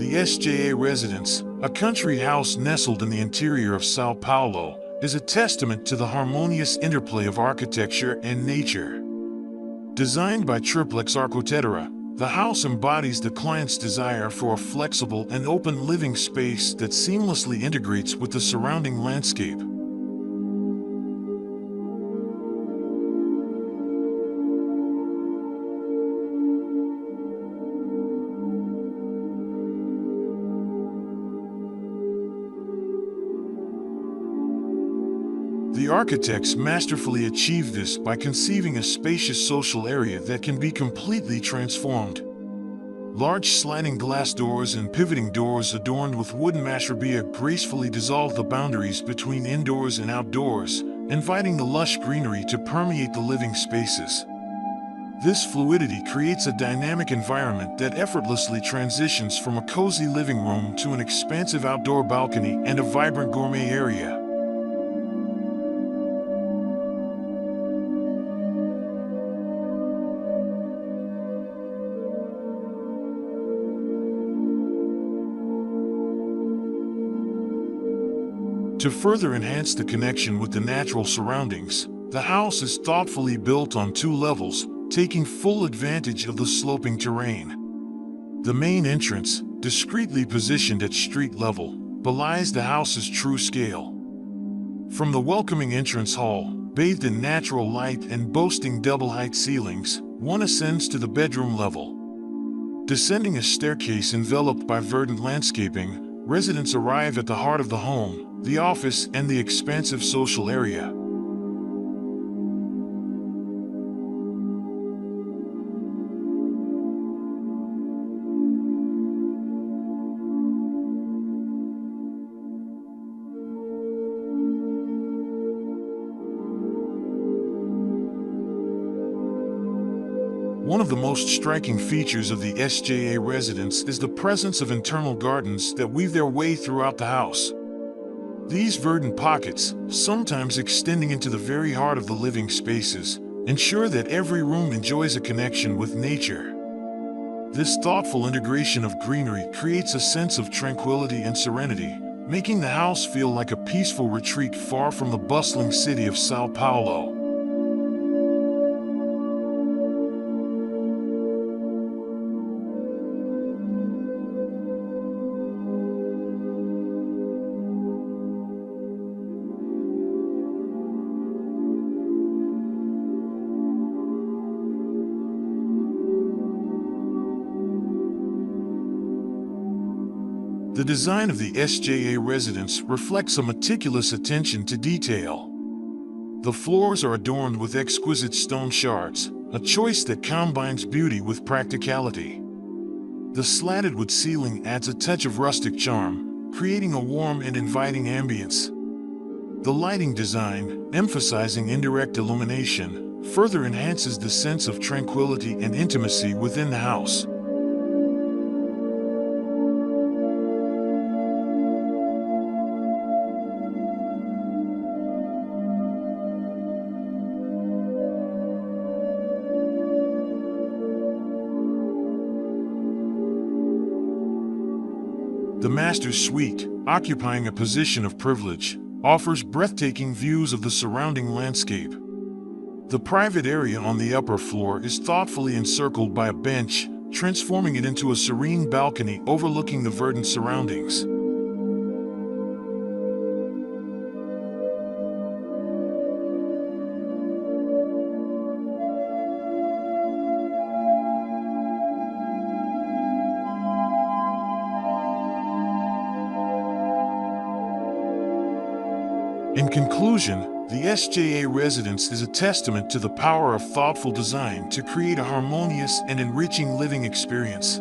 The SJA Residence, a country house nestled in the interior of São Paulo, is a testament to the harmonious interplay of architecture and nature. Designed by Triplex Arquitetura, the house embodies the client's desire for a flexible and open living space that seamlessly integrates with the surrounding landscape. The architects masterfully achieved this by conceiving a spacious social area that can be completely transformed. Large sliding glass doors and pivoting doors adorned with wooden mashrabiya gracefully dissolve the boundaries between indoors and outdoors, inviting the lush greenery to permeate the living spaces. This fluidity creates a dynamic environment that effortlessly transitions from a cozy living room to an expansive outdoor balcony and a vibrant gourmet area. To further enhance the connection with the natural surroundings, the house is thoughtfully built on 2 levels, taking full advantage of the sloping terrain. The main entrance, discreetly positioned at street level, belies the house's true scale. From the welcoming entrance hall, bathed in natural light and boasting double-height ceilings, one ascends to the bedroom level. Descending a staircase enveloped by verdant landscaping, residents arrive at the heart of the home, the office, and the expansive social area. One of the most striking features of the SJA Residence is the presence of internal gardens that weave their way throughout the house. These verdant pockets, sometimes extending into the very heart of the living spaces, ensure that every room enjoys a connection with nature. This thoughtful integration of greenery creates a sense of tranquility and serenity, making the house feel like a peaceful retreat far from the bustling city of São Paulo. The design of the SJA Residence reflects a meticulous attention to detail. The floors are adorned with exquisite stone shards, a choice that combines beauty with practicality. The slatted wood ceiling adds a touch of rustic charm, creating a warm and inviting ambience. The lighting design, emphasizing indirect illumination, further enhances the sense of tranquility and intimacy within the house. The master's suite, occupying a position of privilege, offers breathtaking views of the surrounding landscape. The private area on the upper floor is thoughtfully encircled by a bench, transforming it into a serene balcony overlooking the verdant surroundings. In conclusion, the SJA Residence is a testament to the power of thoughtful design to create a harmonious and enriching living experience.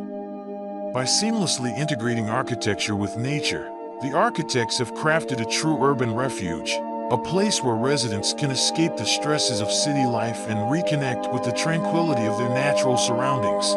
By seamlessly integrating architecture with nature, the architects have crafted a true urban refuge, a place where residents can escape the stresses of city life and reconnect with the tranquility of their natural surroundings.